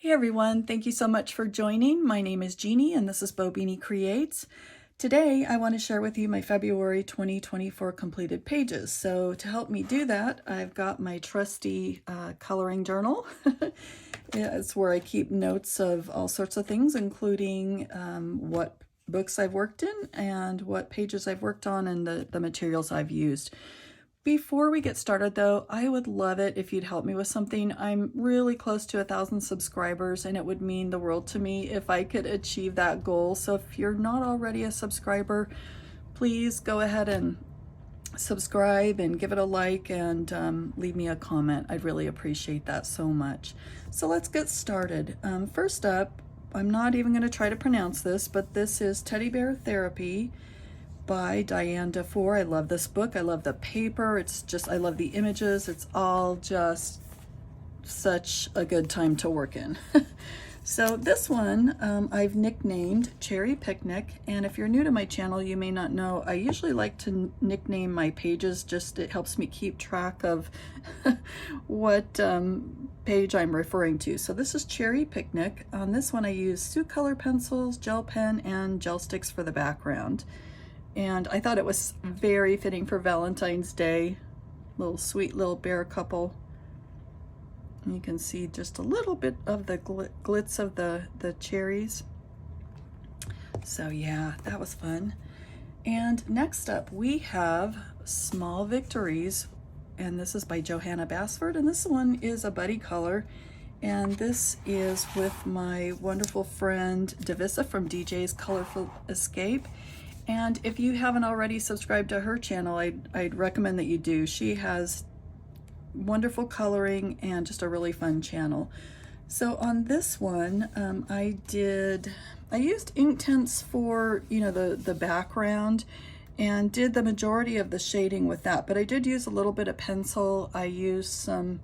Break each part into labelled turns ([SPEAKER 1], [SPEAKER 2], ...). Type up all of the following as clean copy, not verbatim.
[SPEAKER 1] Hey everyone, thank you so much for joining. My name is Jeannie and this is Bobini Creates. Today I want to share with you my February 2024 completed pages. So to help me do that, I've got my trusty coloring journal. It's where I keep notes of all sorts of things, including what books I've worked in and what pages I've worked on and the materials I've used. Before we get started though, I would love it if you'd help me with something. I'm really close to 1,000 subscribers and it would mean the world to me if I could achieve that goal. So if you're not already a subscriber, please go ahead and subscribe and give it a like and leave me a comment. I'd really appreciate that so much. So let's get started. First up, I'm not even going to try to pronounce this, but this is Teddy Bear Therapy by Diane DeFore. I love this book. I love the paper. I love the images. It's all just such a good time to work in. So this one I've nicknamed Cherry Picnic, and if you're new to my channel, you may not know, I usually like to nickname my pages, it helps me keep track of what page I'm referring to. So this is Cherry Picnic. On this one I use Suit Color pencils, gel pen, and gel sticks for the background. And I thought it was very fitting for Valentine's Day. Sweet little bear couple. And you can see just a little bit of the glitz of the cherries. So yeah, that was fun. And next up we have Small Victories. And this is by Johanna Basford. And this one is a buddy color. And this is with my wonderful friend Davissa from DJ's Colorful Escape. And if you haven't already subscribed to her channel, I'd recommend that you do. She has wonderful coloring and just a really fun channel. So on this one, I used Inktense for, the background and did the majority of the shading with that, but I did use a little bit of pencil. I used some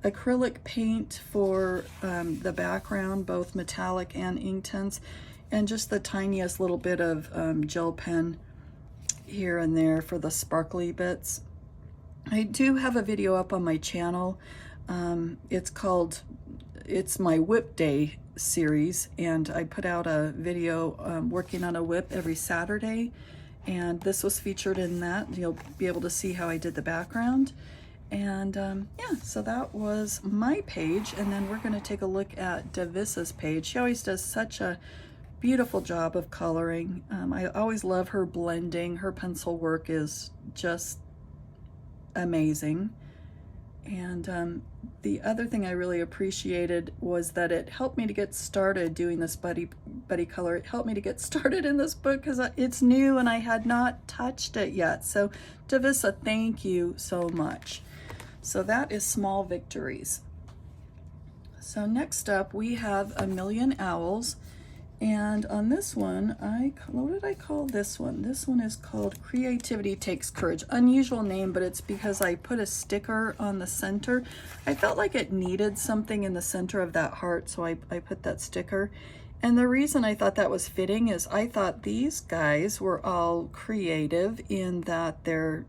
[SPEAKER 1] acrylic paint for the background, both metallic and Inktense, and just the tiniest little bit of gel pen here and there for the sparkly bits. I do have a video up on my channel. It's my whip day series, and I put out a video working on a whip every Saturday, and this was featured in that. You'll be able to see how I did the background. And yeah, so that was my page, and then we're going to take a look at Davissa's page. She always does such a beautiful job of coloring. I always love her blending. Her pencil work is just amazing. And the other thing I really appreciated was that it helped me to get started doing this buddy color. It helped me to get started in this book because it's new and I had not touched it yet. So Davissa, thank you so much. So that is Small Victories. So next up we have A Million Owls. And on this one, what did I call this one? This one is called Creativity Takes Courage. Unusual name, but it's because I put a sticker on the center. I felt like it needed something in the center of that heart, so I put that sticker. And the reason I thought that was fitting is I thought these guys were all creative in that they're,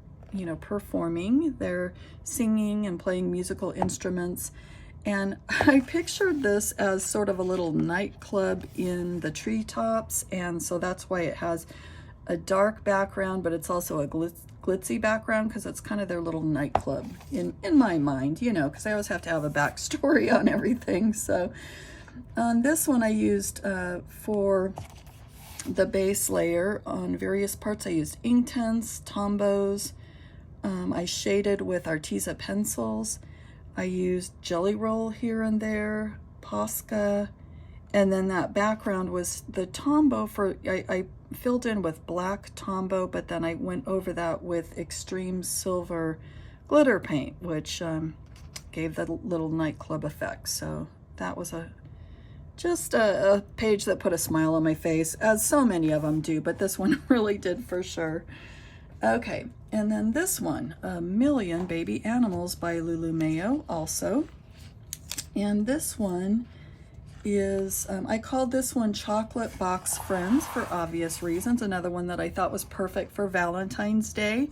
[SPEAKER 1] performing, they're singing and playing musical instruments. And I pictured this as sort of a little nightclub in the treetops, and so that's why it has a dark background, but it's also a glitzy background because it's kind of their little nightclub in my mind, because I always have to have a backstory on everything. So on this one I used, for the base layer on various parts, I used Inktense, Tombows, I shaded with Arteza pencils. I used Jelly Roll here and there, Posca, and then that background was the Tombow I filled in with black Tombow, but then I went over that with extreme silver glitter paint, which gave that little nightclub effect. So that was just a page that put a smile on my face, as so many of them do, but this one really did for sure. Okay, and then this one, A Million Baby Animals by Lulu Mayo also. And this one is, I called this one Chocolate Box Friends for obvious reasons. Another one that I thought was perfect for Valentine's Day.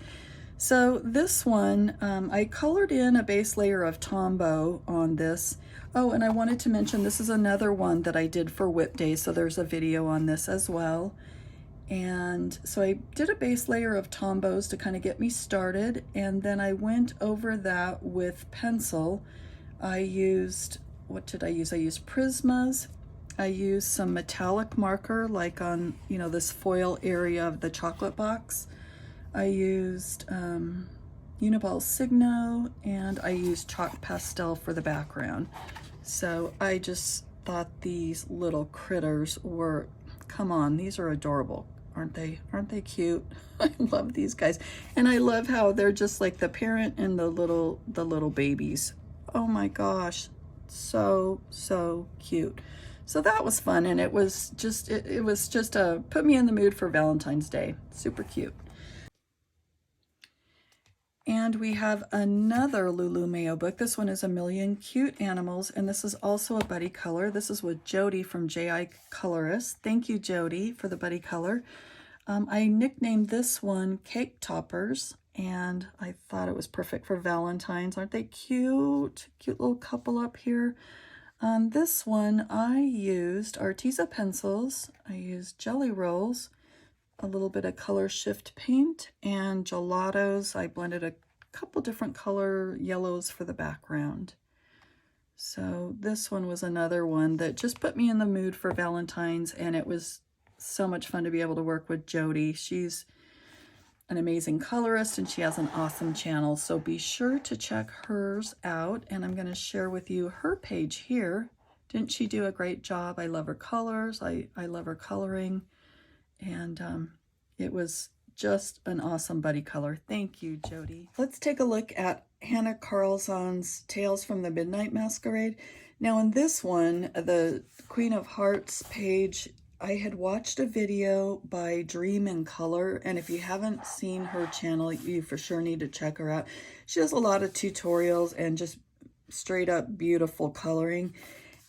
[SPEAKER 1] So this one, I colored in a base layer of Tombow on this. Oh, and I wanted to mention this is another one that I did for Whip Day, so there's a video on this as well. And so I did a base layer of Tombows to kind of get me started, and then I went over that with pencil. I used, what did I use? I used Prismas. I used some metallic marker, like on, you know, this foil area of the chocolate box. I used Uniball Signo, and I used chalk pastel for the background. So I just thought these little critters were, come on, these are adorable. Aren't they? Aren't they cute? I love these guys. And I love how they're just like the parent and the little babies. Oh my gosh, so cute. So that was fun, and it was just put me in the mood for Valentine's Day. Super cute. And we have another Lulu Mayo book. This one is A Million Cute Animals, and this is also a buddy color. This is with Jody from J.I. Colorist. Thank you, Jody, for the buddy color. I nicknamed this one Cake Toppers, and I thought it was perfect for Valentine's. Aren't they cute? Cute little couple up here. On this one, I used Arteza pencils. I used Jelly Rolls, a little bit of color shift paint, and gelatos. I blended a couple different color yellows for the background. So this one was another one that just put me in the mood for Valentine's, and it was so much fun to be able to work with Jody. She's an amazing colorist, and she has an awesome channel, so be sure to check hers out. And I'm going to share with you her page here. Didn't she do a great job? I love her colors. I love her coloring. And it was just an awesome buddy color. Thank you, Jody. Let's take a look at Hannah Carlson's Tales from the Midnight Masquerade. Now in this one, the Queen of Hearts page, I had watched a video by Dream in Color, and if you haven't seen her channel, you for sure need to check her out. She does a lot of tutorials and just straight up beautiful coloring.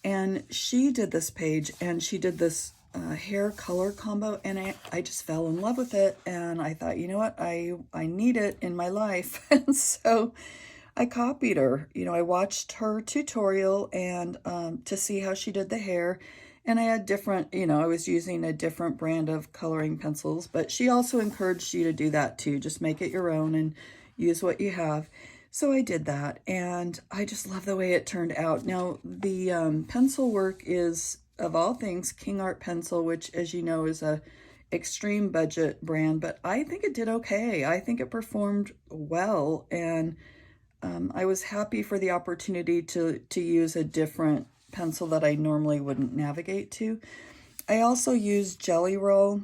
[SPEAKER 1] And she did this page, and she did this hair color combo, and I just fell in love with it, and I thought, you know what, I need it in my life. And so I copied her. You know, I watched her tutorial and to see how she did the hair, and I had different, you know, I was using a different brand of coloring pencils, but she also encouraged you to do that too. Just make it your own and use what you have. So I did that, and I just love the way it turned out. Now, the pencil work is, of all things, King Art Pencil, which, as you know, is a extreme budget brand, but I think it did okay. I think it performed well, and I was happy for the opportunity to use a different pencil that I normally wouldn't navigate to. I also used Jelly Roll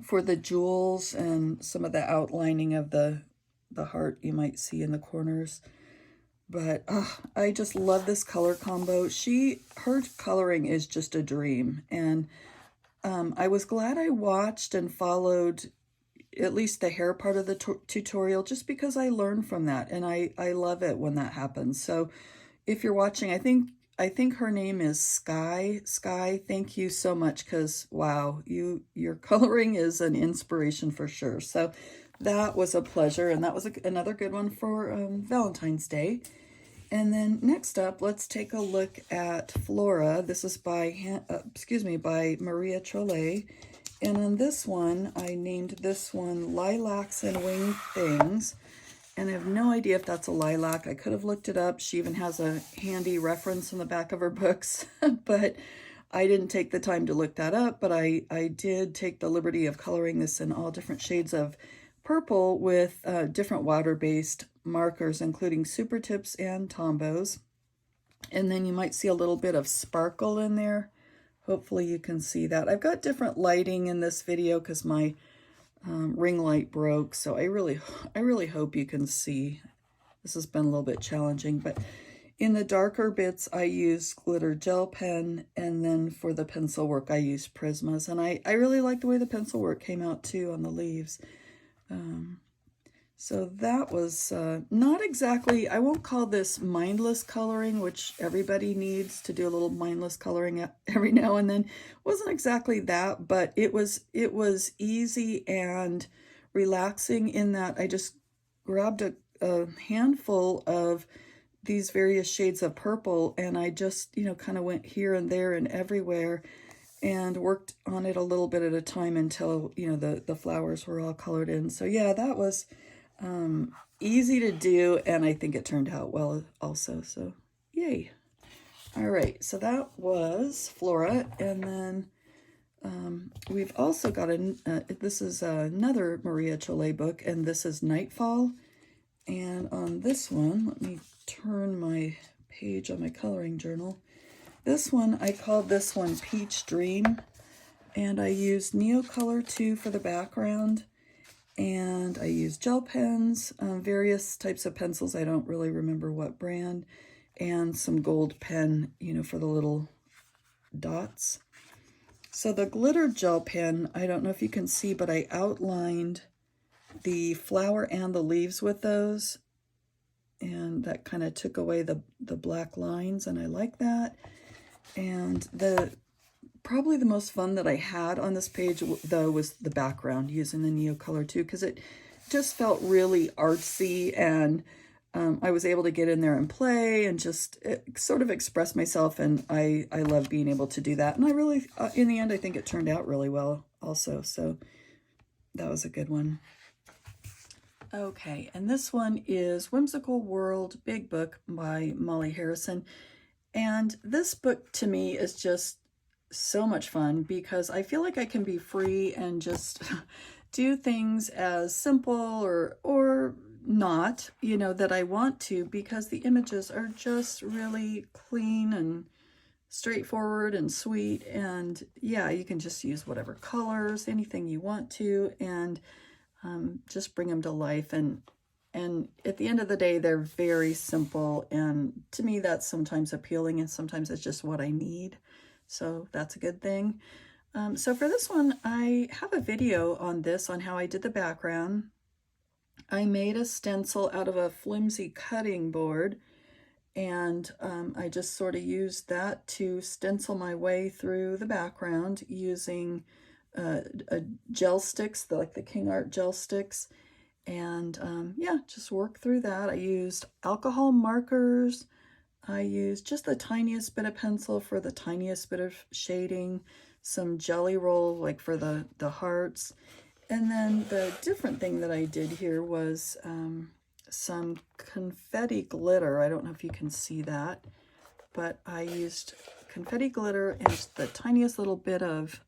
[SPEAKER 1] for the jewels and some of the outlining of the heart you might see in the corners. But I just love this color combo. Her coloring is just a dream. And I was glad I watched and followed at least the hair part of the tutorial, just because I learned from that. And I love it when that happens. So if you're watching, I think her name is Sky. Sky, thank you so much, because wow, your coloring is an inspiration for sure. So that was a pleasure, and that was another good one for Valentine's Day. And then next up, let's take a look at Flora. This is by Maria Trollet. And on this one, I named this one Lilacs and Winged Things. And I have no idea if that's a lilac. I could have looked it up. She even has a handy reference in the back of her books, but I didn't take the time to look that up. But I did take the liberty of coloring this in all different shades of purple with different water-based markers, including Super Tips and Tombows. And then you might see a little bit of sparkle in there. Hopefully you can see that. I've got different lighting in this video because my ring light broke, so I really hope you can see. This has been a little bit challenging, but in the darker bits I used glitter gel pen, and then for the pencil work I used Prismas, and I really like the way the pencil work came out too on the leaves. So that was not exactly, I won't call this mindless coloring, which everybody needs to do a little mindless coloring every now and then. It wasn't exactly that, but it was easy and relaxing in that I just grabbed a handful of these various shades of purple, and I just, you know, kind of went here and there and everywhere and worked on it a little bit at a time until, you know, the flowers were all colored in. So yeah, that was easy to do, and I think it turned out well also, so yay. All right, so that was Flora, and then we've also got this is another Maria Chole book, and this is Nightfall. And on this one, let me turn my page on my coloring journal. This one, I called this one Peach Dream, and I used Neocolor 2 for the background, and I used gel pens, various types of pencils, I don't really remember what brand, and some gold pen, you know, for the little dots. So the glitter gel pen, I don't know if you can see, but I outlined the flower and the leaves with those, and that kind of took away the black lines, and I like that. And probably the most fun that I had on this page, though, was the background using the Neocolor 2, because it just felt really artsy, and I was able to get in there and play and just sort of express myself, and I love being able to do that. And I really, in the end, I think it turned out really well also, so that was a good one. Okay, and this one is Whimsical World Big Book by Molly Harrison. And this book to me is just so much fun because I feel like I can be free and just do things as simple or not, you know, that I want to, because the images are just really clean and straightforward and sweet. And yeah, you can just use whatever colors, anything you want to, and just bring them to life. And at the end of the day, they're very simple, and to me that's sometimes appealing, and sometimes it's just what I need, so that's a good thing. So for this one, I have a video on this, on how I did the background. I made a stencil out of a flimsy cutting board, and I just sort of used that to stencil my way through the background using gel sticks, like the King Art gel sticks, and yeah, just work through that. I used alcohol markers. I used just the tiniest bit of pencil for the tiniest bit of shading, some jelly roll like for the hearts, and then the different thing that I did here was some confetti glitter. I don't know if you can see that, but I used confetti glitter and just the tiniest little bit of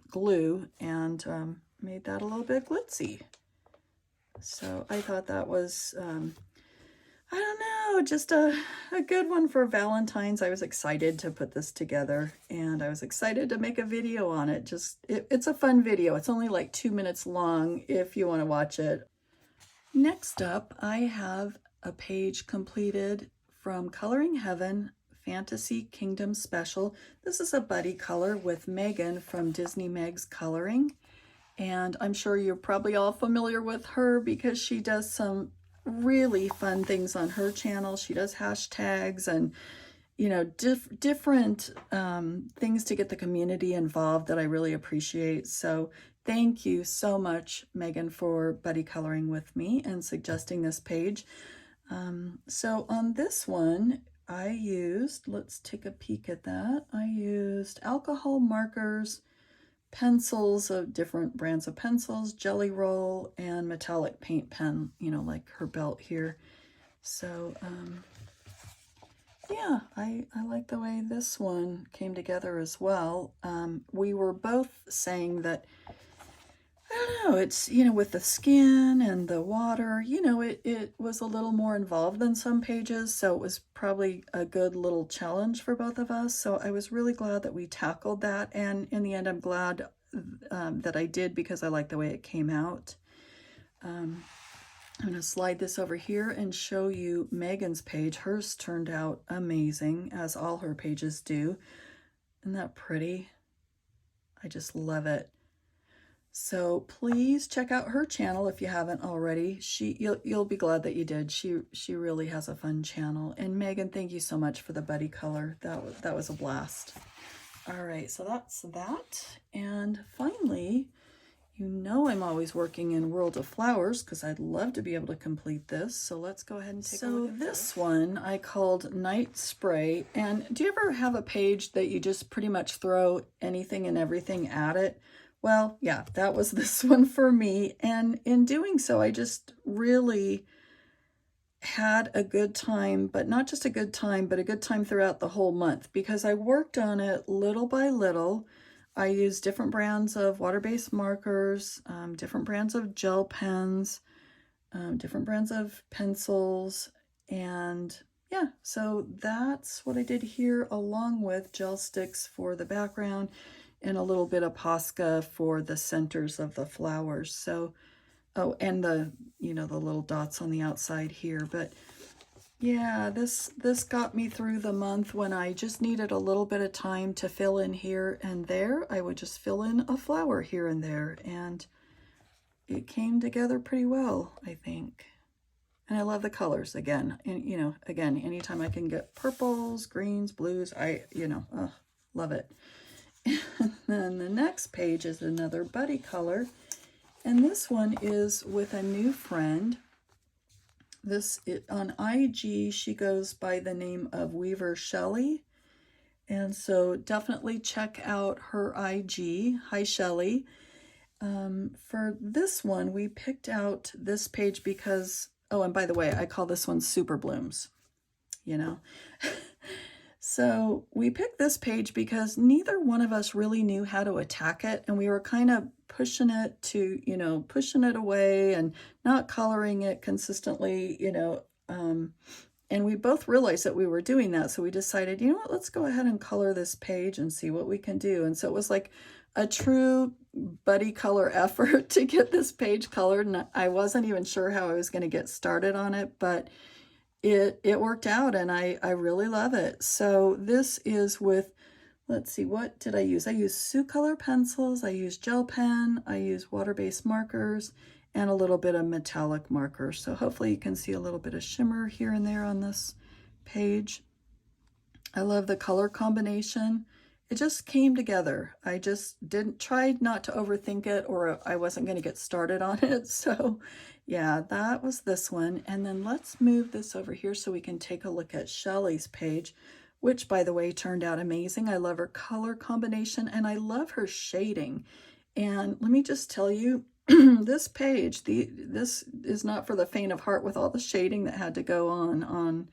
[SPEAKER 1] glue, and made that a little bit glitzy. So I thought that was, I don't know, just a good one for Valentine's. I was excited to put this together, and I was excited to make a video on it. It's a fun video. It's only like 2 minutes long if you want to watch it. Next up, I have a page completed from Coloring Heaven Fantasy Kingdom Special. This is a buddy color with Megan from Disney Meg's Coloring. And I'm sure you're probably all familiar with her because she does some really fun things on her channel. She does hashtags and, you know, different things to get the community involved that I really appreciate. So thank you so much, Megan, for buddy coloring with me and suggesting this page. So on this one, I used, let's take a peek at that. I used alcohol markers, pencils of different brands of pencils, jelly roll, and metallic paint pen, you know, like her belt here. So yeah, I like the way this one came together as well. We were both saying that, I don't know, it's, you know, with the skin and the water, you know, it was a little more involved than some pages, so it was probably a good little challenge for both of us. So I was really glad that we tackled that, and in the end, I'm glad that I did, because I like the way it came out. I'm going to slide this over here and show you Megan's page. Hers turned out amazing, as all her pages do. Isn't that pretty? I just love it. So please check out her channel if you haven't already. You'll be glad that you did. She really has a fun channel. And Megan, thank you so much for the buddy color. That was a blast. All right, so that's that. And finally, You know I'm always working in World of Flowers because I'd love to be able to complete this. So let's go ahead and take a look at this one I called Night Spray. And do you ever have a page that you just pretty much throw anything and everything at it? Well, yeah, that was this one for me. And in doing so, I just really had a good time, but not just a good time, but a good time throughout the whole month because I worked on it little by little. I used different brands of water-based markers, different brands of gel pens, different brands of pencils, and yeah, so that's what I did here, along with gel sticks for the background and a little bit of Posca for the centers of the flowers. So, oh, and the, you know, the little dots on the outside here, but yeah, this got me through the month when I just needed a little bit of time to fill in here and there. I would just fill in a flower here and there, and it came together pretty well, I think. And I love the colors again. And, you know, again, anytime I can get purples, greens, blues, love it. And then the next page is another buddy color. And this one is with a new friend. On IG, she goes by the name of Weaver Shelley. And so definitely check out her IG. Hi, Shelley. For this one, we picked out this page because, oh, and by the way, I call this one Super Blooms, you know. So we picked this page because neither one of us really knew how to attack it, and we were kind of pushing it to, you know, pushing it away and not coloring it consistently, you know, and we both realized that we were doing that. So we decided, you know what, let's go ahead and color this page and see what we can do. And so it was like a true buddy color effort to get this page colored. And I wasn't even sure how I was going to get started on it, but it worked out, and I really love it. So this is with, let's see, what did I use? I used Sioux color pencils, I used gel pen, I used water-based markers, and a little bit of metallic markers. So hopefully you can see a little bit of shimmer here and there on this page. I love the color combination. It just came together. I just tried not to overthink it, or I wasn't going to get started on it. So yeah, that was this one. And then let's move this over here so we can take a look at Shelley's page, which, by the way, turned out amazing. I love her color combination, and I love her shading. And let me just tell you, this page, this is not for the faint of heart with all the shading that had to go on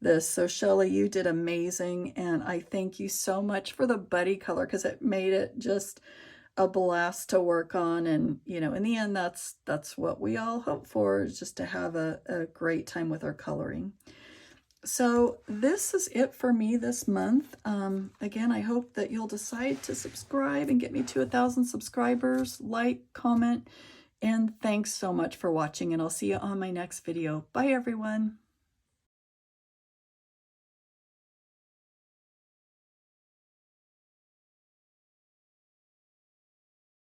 [SPEAKER 1] this. So Shelley, you did amazing, and I thank you so much for the buddy color because it made it just a blast to work on. And you know, in the end, that's what we all hope for, is just to have a great time with our coloring. So this is it for me this month. Again, I hope that you'll decide to subscribe and get me to 1,000 subscribers, like, comment, and thanks so much for watching, and I'll see you on my next video. Bye everyone.